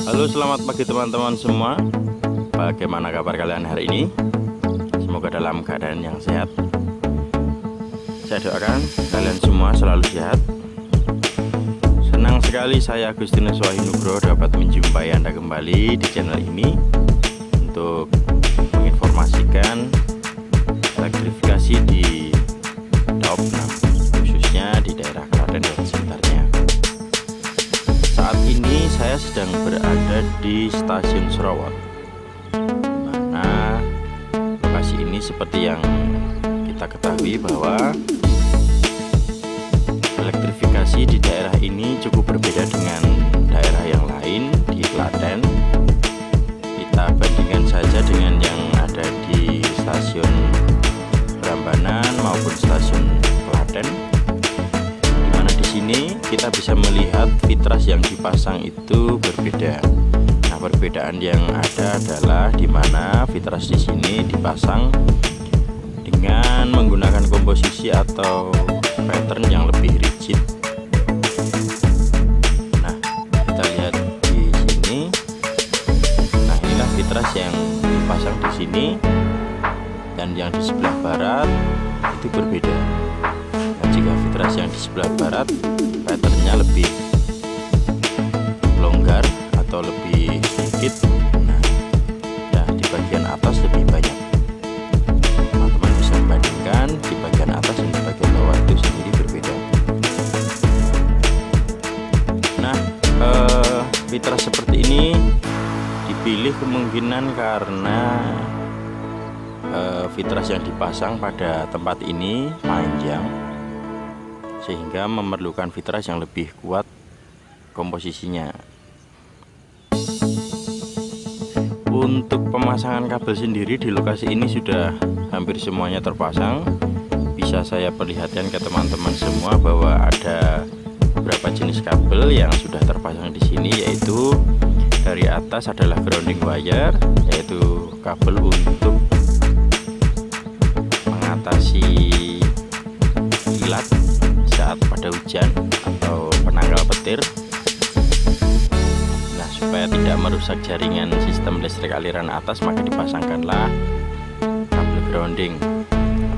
Halo, selamat pagi teman-teman semua. Bagaimana kabar kalian hari ini? Semoga dalam keadaan yang sehat. Saya doakan kalian semua selalu sehat. Senang sekali saya Agustinus Wahyunugroho dapat menjumpai Anda kembali di channel ini untuk menginformasikan elektrifikasi di Daop 6, khususnya di daerah Klaten dan sekitarnya. Saat ini saya sedang berada di stasiun Serawot, dimana lokasi ini seperti yang kita ketahui bahwa elektrifikasi di daerah ini cukup berbeda dengan daerah yang lain di Klaten. Kita bandingkan saja dengan yang ada di stasiun Prambanan maupun stasiun Klaten, dimana di sini kita bisa melihat fitras yang dipasang itu berbeda. Nah, perbedaan yang ada adalah dimana fitras di sini dipasang dengan menggunakan komposisi atau pattern yang lebih rigid. Nah, kita lihat di sini. Nah, inilah fitras yang dipasang di sini, dan yang di sebelah barat itu berbeda. Nah, jika fitras yang di sebelah barat patternnya lebih longgar atau lebih sedikit, nah di bagian atas lebih banyak. Teman-teman bisa membandingkan di bagian atas dan di bagian bawah itu sendiri berbeda. Nah, fitras seperti ini dipilih kemungkinan karena fitras yang dipasang pada tempat ini panjang, sehingga memerlukan fitras yang lebih kuat komposisinya. Untuk pemasangan kabel sendiri di lokasi ini sudah hampir semuanya terpasang. Bisa saya perlihatkan ke teman-teman semua bahwa ada beberapa jenis kabel yang sudah terpasang di sini, yaitu dari atas adalah grounding wire, yaitu kabel untuk mengatasi kilat saat pada hujan atau penanggal petir. Nah, supaya tidak merusak jaringan sistem listrik aliran atas, maka dipasangkanlah kabel grounding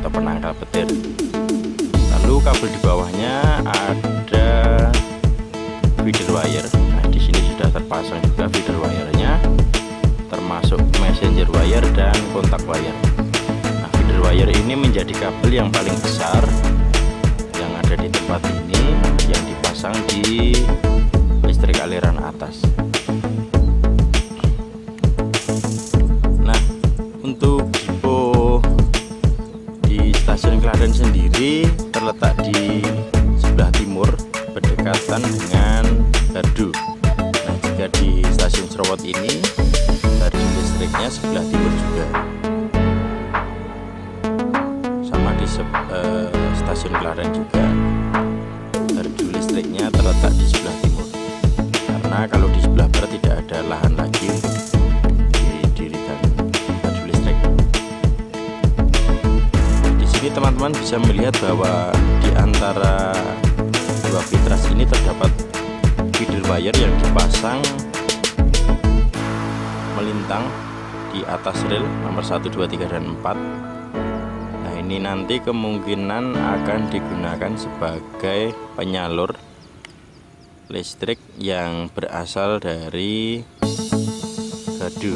atau penangkal petir. Lalu kabel di bawahnya ada feeder wire. Nah, di sini sudah terpasang juga feeder wire-nya, termasuk messenger wire dan kontak wire. Nah, feeder wire ini menjadi kabel yang paling besar yang ada di tempat ini, yang dipasang di listrik aliran atas. Nah, untuk depo di stasiun Klaten sendiri terletak di sebelah timur, berdekatan dengan gardu. Nah, jika di stasiun Serawot ini gardu listriknya sebelah timur juga. Sama di stasiun Klaten juga gardu listriknya terletak di sebelah timur, karena kalau di sebelah barat tidak ada lahan lagi untuk didirikan gardu listrik. Di sini teman-teman bisa melihat bahwa di antara dua fitras ini terdapat feeder wire yang dipasang melintang di atas rel nomor 1, 2, 3, dan 4. Nah, ini nanti kemungkinan akan digunakan sebagai penyalur listrik yang berasal dari gardu.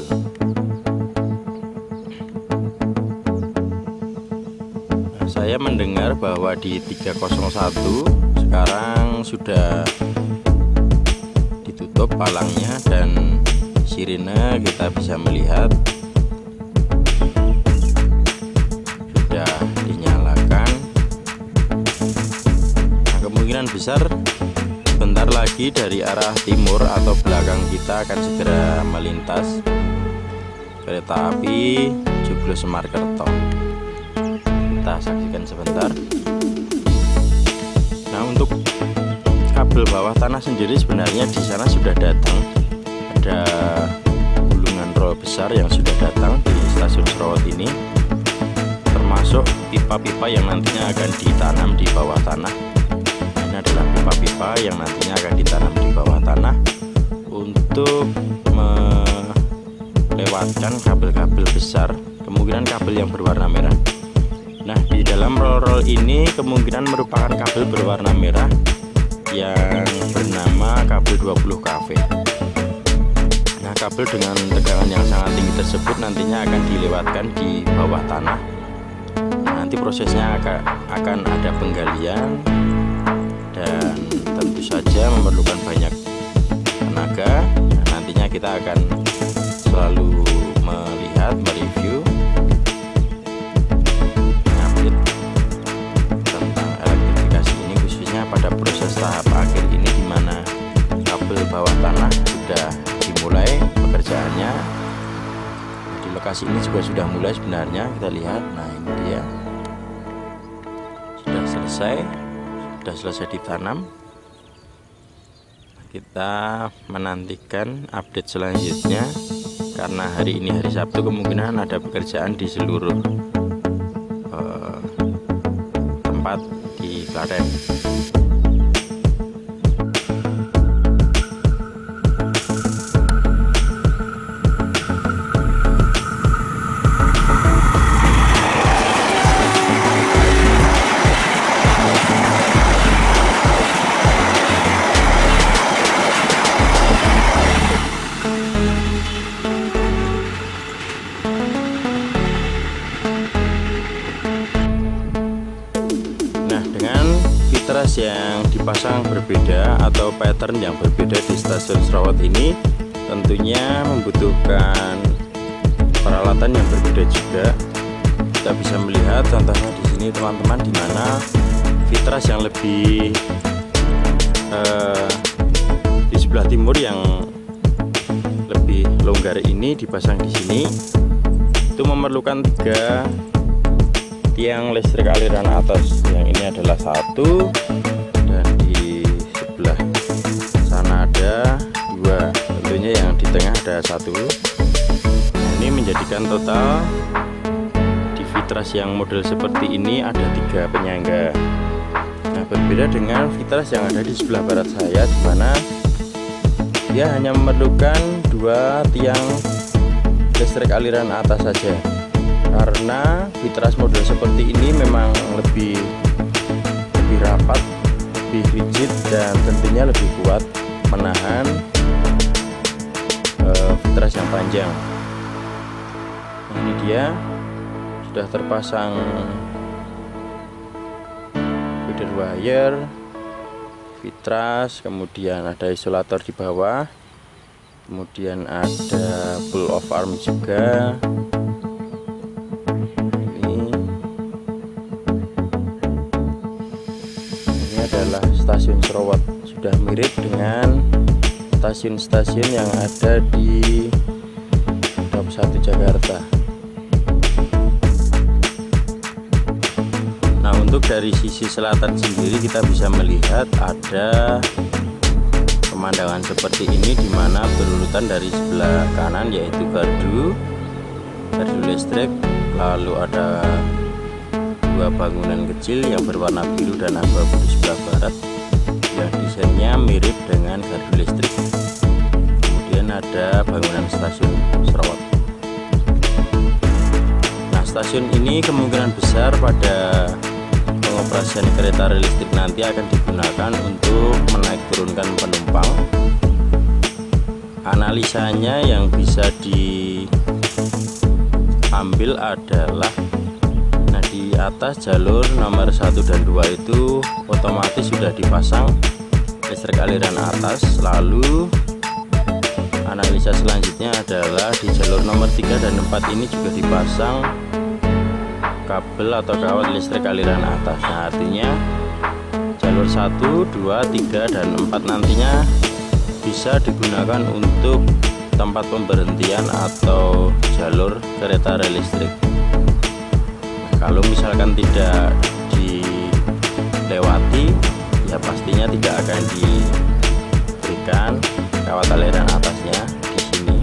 Nah, saya mendengar bahwa di 301 sekarang sudah ditutup palangnya, dan sirine kita bisa melihat sudah dinyalakan. Nah, kemungkinan besar bentar lagi dari arah timur atau belakang kita akan segera melintas kereta api Joglo-Semarkerto. Kita saksikan sebentar. Nah, untuk kabel bawah tanah sendiri sebenarnya di sana sudah datang. Ada gulungan roll besar yang sudah datang di stasiun Serawot ini, termasuk pipa-pipa yang nantinya akan ditanam di bawah tanah. Ini adalah pipa-pipa yang nantinya akan ditanam di bawah tanah untuk untuk melewatkan kabel-kabel besar, kemungkinan kabel yang berwarna merah. Nah, di dalam roll-roll ini kemungkinan merupakan kabel berwarna merah yang bernama kabel 20 kV. Nah, kabel dengan tegangan yang sangat tinggi tersebut nantinya akan dilewatkan di bawah tanah. Nanti prosesnya akan ada penggalian dan tentu saja memerlukan banyak tenaga. Nah, nantinya kita akan selalu melihat, mereview, update tentang elektrifikasi ini, khususnya pada proses tahap akhir ini di mana kabel bawah tanah sudah dimulai pekerjaannya. Di lokasi ini juga sudah mulai sebenarnya, kita lihat. Nah, ini dia sudah selesai ditanam. Kita menantikan update selanjutnya, karena hari ini hari Sabtu, kemungkinan ada pekerjaan di seluruh tempat di Klaten. Fitras yang dipasang berbeda atau pattern yang berbeda di stasiun Serawat ini tentunya membutuhkan peralatan yang berbeda juga. Kita bisa melihat contohnya di sini teman-teman, di mana fitras yang lebih di sebelah timur yang lebih longgar ini dipasang di sini. Itu memerlukan 3 tiang listrik aliran atas. Yang ini adalah 1, dan di sebelah sana ada 2. Tentunya yang di tengah ada 1. Nah, ini menjadikan total di fitras yang model seperti ini ada 3 penyangga. Nah, berbeda dengan fitras yang ada di sebelah barat saya, di mana dia hanya memerlukan 2 tiang listrik aliran atas saja. Karena fitras model seperti ini memang lebih rapat, lebih rigid, dan tentunya lebih kuat menahan fitras yang panjang. Nah, ini dia sudah terpasang feeder wire, fitras, kemudian ada isolator di bawah, kemudian ada pull off arm juga. Adalah stasiun Serawat, sudah mirip dengan stasiun-stasiun yang ada di Daup 1 Jakarta. Nah, untuk dari sisi selatan sendiri kita bisa melihat ada pemandangan seperti ini, di mana berurutan dari sebelah kanan yaitu gardu listrik, lalu ada 2 bangunan kecil yang berwarna biru dan abu-abu di sebelah barat yang desainnya mirip dengan gardu listrik. Kemudian ada bangunan stasiun Serawat. Nah, stasiun ini kemungkinan besar pada pengoperasian kereta rel listrik nanti akan digunakan untuk menaik turunkan penumpang. Analisanya yang bisa diambil adalah di atas jalur nomor 1 dan 2 itu otomatis sudah dipasang listrik aliran atas. Lalu analisa selanjutnya adalah di jalur nomor 3 dan 4 ini juga dipasang kabel atau kawat listrik aliran atas. Nah, artinya jalur 1, 2, 3, dan 4 nantinya bisa digunakan untuk tempat pemberhentian atau jalur kereta rel listrik. Kalau misalkan tidak dilewati, ya pastinya tidak akan diberikan kawat aliran atasnya di sini.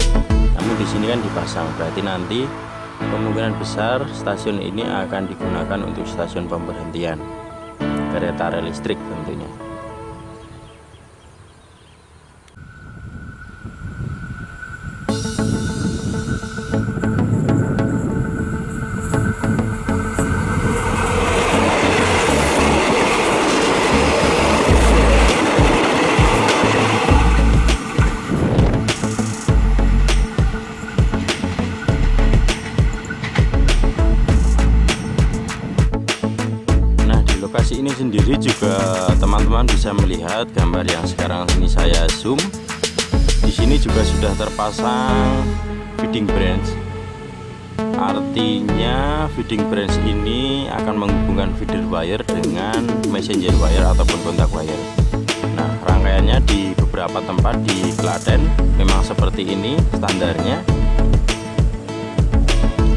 Namun di sini kan dipasang, berarti nanti kemungkinan besar stasiun ini akan digunakan untuk stasiun pemberhentian kereta rel listrik tentunya. ini sendiri juga teman-teman bisa melihat gambar yang sekarang ini saya zoom. Di sini juga sudah terpasang feeding branch. Artinya feeding branch ini akan menghubungkan feeder wire dengan messenger wire ataupun kontak wire. Nah, rangkaiannya di beberapa tempat di Klaten memang seperti ini standarnya.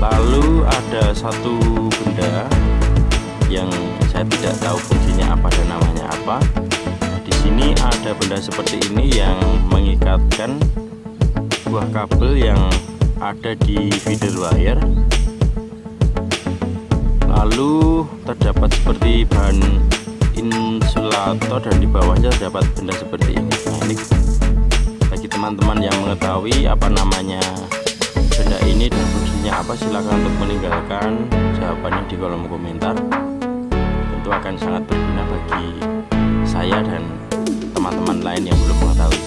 Lalu ada satu benda yang saya tidak tahu fungsinya apa dan namanya apa. Nah, di sini ada benda seperti ini yang mengikatkan buah kabel yang ada di feeder wire. Lalu terdapat seperti bahan insulator dan di bawahnya terdapat benda seperti ini. Nah, ini bagi teman-teman yang mengetahui apa namanya benda ini dan fungsinya apa, silakan untuk meninggalkan jawabannya di kolom komentar. Tentu akan sangat berguna bagi saya dan teman-teman lain yang belum mengetahui.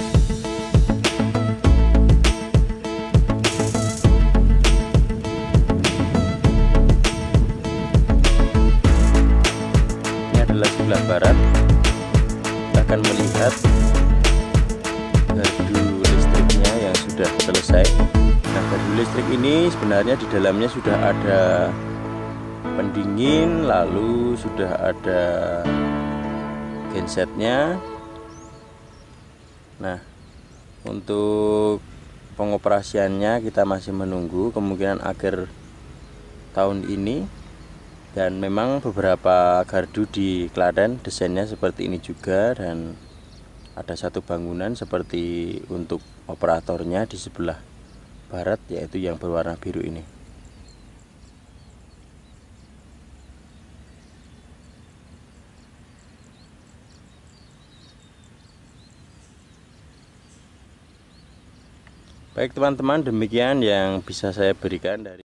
Ini adalah sebelah barat. Kita akan melihat gardu listriknya yang sudah selesai. Nah, gardu listrik ini sebenarnya di dalamnya sudah ada pendingin, lalu sudah ada gensetnya. Nah, untuk pengoperasiannya kita masih menunggu, kemungkinan akhir tahun ini. Dan memang beberapa gardu di Klaten desainnya seperti ini juga, dan ada satu bangunan seperti untuk operatornya di sebelah barat, yaitu yang berwarna biru ini. Baik teman-teman, demikian yang bisa saya berikan dari